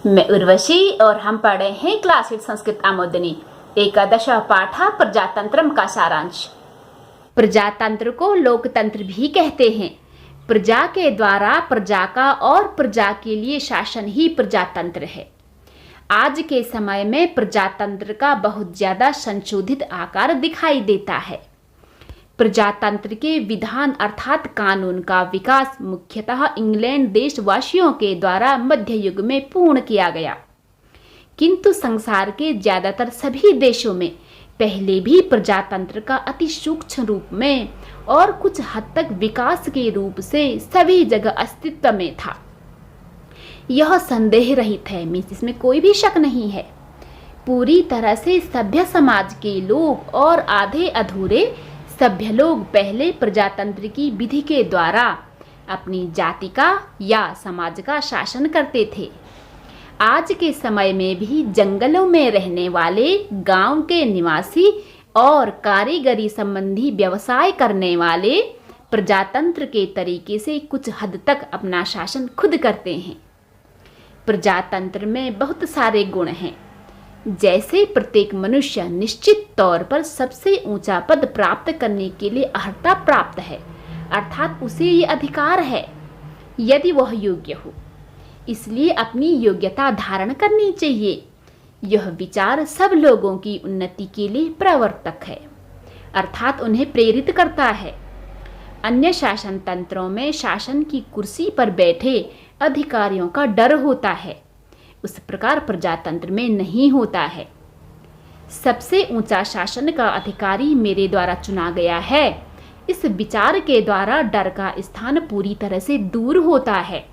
मैं उर्वशी और हम पढ़े हैं क्लास 8 संस्कृत आमोदनी एकादश पाठ प्रजातंत्रम का सारांश। प्रजातंत्र को लोकतंत्र भी कहते हैं। प्रजा के द्वारा प्रजा का और प्रजा के लिए शासन ही प्रजातंत्र है। आज के समय में प्रजातंत्र का बहुत ज्यादा संशोधित आकार दिखाई देता है। प्रजातंत्र के विधान अर्थात कानून का विकास मुख्यतः इंग्लैंड देशवासियों के द्वारा मध्य युग में पूर्ण किया गया, किंतु संसार के ज्यादातर सभी देशों में पहले भी प्रजातंत्र का अति सूक्ष्म रूप में और कुछ हद तक विकास के रूप से सभी जगह अस्तित्व में था। यह संदेह रहित है, मीन्स इसमें कोई भी शक नहीं है। पूरी तरह से सभ्य समाज के लोग और आधे अधूरे सभ्य लोग पहले प्रजातंत्र की विधि के द्वारा अपनी जाति का या समाज का शासन करते थे। आज के समय में भी जंगलों में रहने वाले गांव के निवासी और कारीगरी संबंधी व्यवसाय करने वाले प्रजातंत्र के तरीके से कुछ हद तक अपना शासन खुद करते हैं। प्रजातंत्र में बहुत सारे गुण हैं, जैसे प्रत्येक मनुष्य निश्चित तौर पर सबसे ऊंचा पद प्राप्त करने के लिए अर्हता प्राप्त है, अर्थात उसे ये अधिकार है यदि वह योग्य हो, इसलिए अपनी योग्यता धारण करनी चाहिए। यह विचार सब लोगों की उन्नति के लिए प्रवर्तक है, अर्थात उन्हें प्रेरित करता है। अन्य शासन तंत्रों में शासन की कुर्सी पर बैठे अधिकारियों का डर होता है, उस प्रकार प्रजातंत्र में नहीं होता है। सबसे ऊंचा शासन का अधिकारी मेरे द्वारा चुना गया है, इस विचार के द्वारा डर का स्थान पूरी तरह से दूर होता है।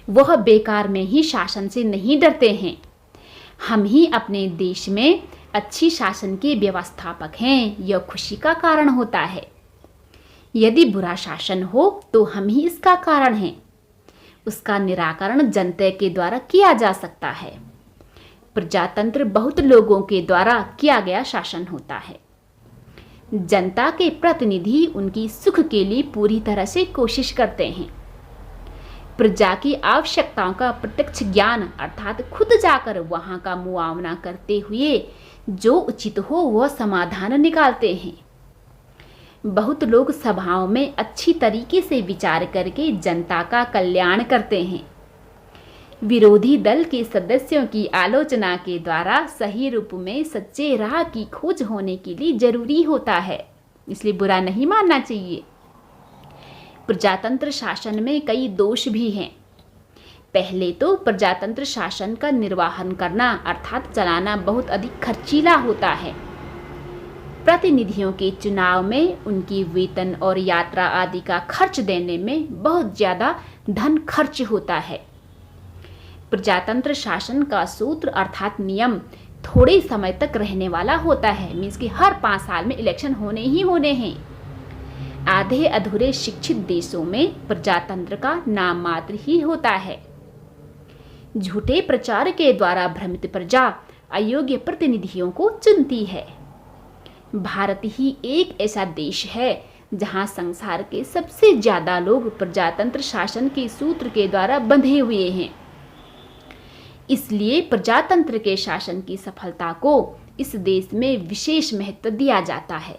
वह बेकार में ही शासन से नहीं डरते हैं। हम ही अपने देश में अच्छी शासन के व्यवस्थापक हैं, यह खुशी का कारण होता है। यदि बुरा शासन हो तो हम ही इसका कारण हैं। उसका निराकरण जनता के द्वारा किया जा सकता है। प्रजातंत्र बहुत लोगों के द्वारा किया गया शासन होता है। जनता के प्रतिनिधि उनकी सुख के लिए पूरी तरह से कोशिश करते हैं। प्रजा की आवश्यकताओं का प्रत्यक्ष ज्ञान अर्थात खुद जाकर वहां का मुआवना करते हुए जो उचित हो वह समाधान निकालते हैं। बहुत लोग सभाओं में अच्छी तरीके से विचार करके जनता का कल्याण करते हैं। विरोधी दल के सदस्यों की आलोचना के द्वारा सही रूप में सच्चे राह की खोज होने के लिए जरूरी होता है, इसलिए बुरा नहीं मानना चाहिए। प्रजातंत्र शासन में कई दोष भी हैं। पहले तो प्रजातंत्र शासन का निर्वहन करना अर्थात चलाना बहुत अधिक खर्चीला होता है। प्रतिनिधियों के चुनाव में उनकी वेतन और यात्रा आदि का खर्च देने में बहुत ज्यादा धन खर्च होता है। प्रजातंत्र शासन का सूत्र अर्थात नियम थोड़े समय तक रहने वाला होता है, मीन्स कि हर 5 साल में इलेक्शन होने ही होने हैं। आधे अधूरे शिक्षित देशों में प्रजातंत्र का नाम मात्र ही होता है। झूठे प्रचार के द्वारा भ्रमित प्रजा अयोग्य प्रतिनिधियों को चुनती है। भारत ही एक ऐसा देश है जहां संसार के सबसे ज्यादा लोग प्रजातंत्र शासन के सूत्र के द्वारा बंधे हुए हैं। इसलिए प्रजातंत्र के शासन की सफलता को इस देश में विशेष महत्व दिया जाता है।